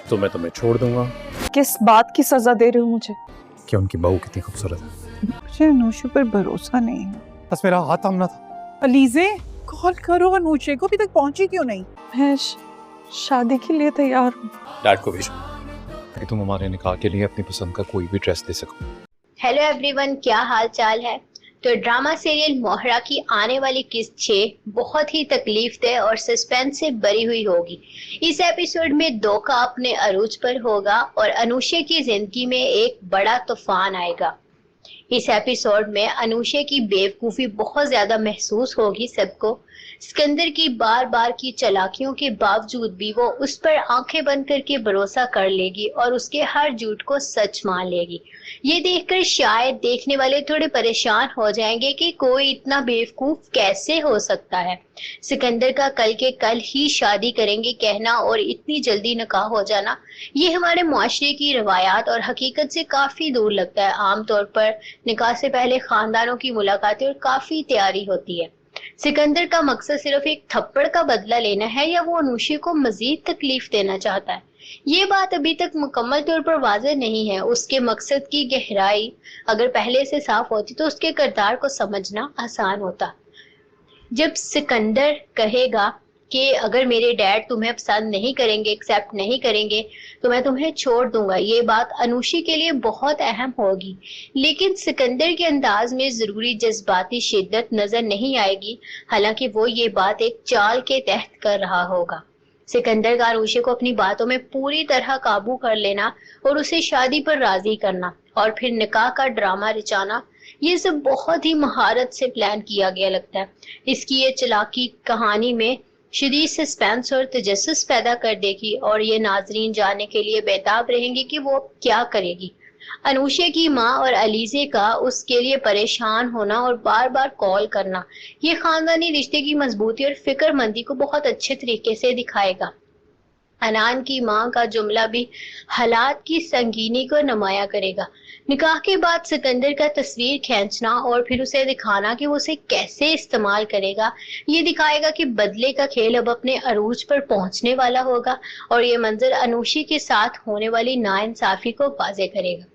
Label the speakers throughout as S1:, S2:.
S1: तो मैं तुम्हें छोड़ दूंगा।
S2: किस बात की सजा दे रहे हो मुझे?
S1: कि उनकी बहू कितनी खूबसूरत है।
S2: मुझे अनूशे पर भरोसा नहीं है।
S1: बस मेरा हाथ थामना था।
S2: अलीजे, कॉल करो अनूशे को, अभी तक पहुंची क्यों नहीं? मैं शादी के लिए तैयार हूँ।
S1: डैड को भेजो ताकि तुम हमारे निकाह के लिए अपनी पसंद का कोई भी ड्रेस ले सको।
S3: हेलो एवरीवन, क्या हाल चाल है। तो ड्रामा सीरियल मोहरा की आने वाली किस्त 6 बहुत ही तकलीफदेह और सस्पेंस से भरी हुई होगी। इस एपिसोड में धोखा अपने अरूज पर होगा और अनुषे की जिंदगी में एक बड़ा तूफान आएगा। इस एपिसोड में अनुषे की बेवकूफी बहुत ज्यादा महसूस होगी सबको। सिकंदर की बार बार की चालाकियों के बावजूद भी वो उस पर आंखें बंद करके भरोसा कर लेगी और उसके हर झूठ को सच मान लेगी। ये देखकर शायद देखने वाले थोड़े परेशान हो जाएंगे कि कोई इतना बेवकूफ कैसे हो सकता है। सिकंदर का कल के कल ही शादी करेंगे कहना और इतनी जल्दी निकाह हो जाना, ये हमारे मुआशरे की रवायात और हकीकत से काफी दूर लगता है। आमतौर पर निकाह से पहले खानदानों की मुलाकातें और काफी तैयारी होती है। सिकंदर का मकसद सिर्फ एक थप्पड़ का बदला लेना है या वो अनुषे को मजीद तकलीफ देना चाहता है, ये बात अभी तक मुकम्मल तौर पर वाज़ेह नहीं है। उसके मकसद की गहराई अगर पहले से साफ होती तो उसके किरदार को समझना आसान होता। जब सिकंदर कहेगा कि अगर मेरे डैड तुम्हें पसंद नहीं करेंगे, एक्सेप्ट नहीं करेंगे तो मैं तुम्हें छोड़ दूंगा, ये बात अनुषी के लिए बहुत अहम होगी। लेकिन सिकंदर के अंदाज में जरूरी जज्बाती शिद्दत नजर नहीं आएगी, हालांकि वो ये बात एक चाल के तहत कर रहा होगा। सिकंदर का अनुषी को अपनी बातों में पूरी तरह काबू कर लेना और उसे शादी पर राजी करना और फिर निकाह का ड्रामा रचाना, ये सब बहुत ही महारत से प्लान किया गया लगता है। इसकी ये चालाकी कहानी में शदीद सस्पेंस और तजस्सुस पैदा कर देगी और ये नाजरीन जानने के लिए बेताब रहेंगे कि वो क्या करेगी। अनुषे की माँ और अलीजे का उसके लिए परेशान होना और बार बार कॉल करना, ये खानदानी रिश्ते की मजबूती और फिक्रमंदी को बहुत अच्छे तरीके से दिखाएगा। अनान की माँ का जुमला भी हालात की संगीनी को नुमाया करेगा। निकाह के बाद सिकंदर का तस्वीर खींचना और फिर उसे दिखाना कि वो उसे कैसे इस्तेमाल करेगा, ये दिखाएगा कि बदले का खेल अब अपने अरूज पर पहुंचने वाला होगा और ये मंजर अनुषी के साथ होने वाली नाइंसाफी को वाज़ेह करेगा।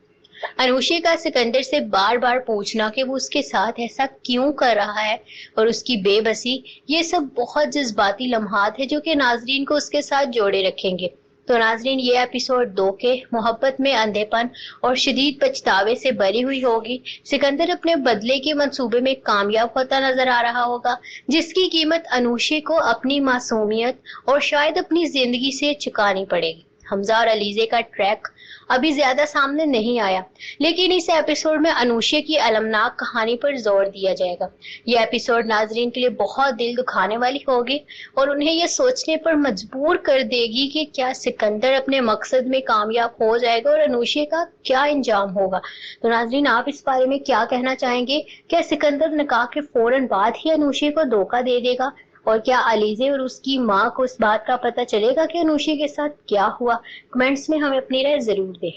S3: अनुषी का सिकंदर से बार बार पूछना कि वो उसके साथ ऐसा क्यों कर रहा है और उसकी बेबसी, ये सब बहुत जज्बाती लम्हात है जो कि नाजरीन को उसके साथ जोड़े रखेंगे। तो नाजरीन, ये एपिसोड 2 के मोहब्बत में अंधेपन और शदीद पछतावे से भरी हुई होगी। सिकंदर अपने बदले के मंसूबे में कामयाब होता नजर आ रहा होगा, जिसकी कीमत अनुषी को अपनी मासूमियत और शायद अपनी जिंदगी से चुकानी पड़ेगी। हमजा और अलीजे का ट्रैक अभी ज्यादा सामने नहीं आया, लेकिन इस एपिसोड में अनुषे की अलमनाक कहानी पर जोर दिया जाएगा। यह एपिसोड नाजरीन के लिए बहुत दिल दुखाने वाली होगी और उन्हें यह सोचने पर मजबूर कर देगी कि क्या सिकंदर अपने मकसद में कामयाब हो जाएगा और अनुषे का क्या इंजाम होगा। तो नाजरीन, आप इस बारे में क्या कहना चाहेंगे? क्या सिकंदर निकाह के फौरन बाद ही अनुषे को धोखा दे देगा और क्या अलीजे और उसकी माँ को इस बात का पता चलेगा कि अनुषी के साथ क्या हुआ? कमेंट्स में हमें अपनी राय जरूर दें।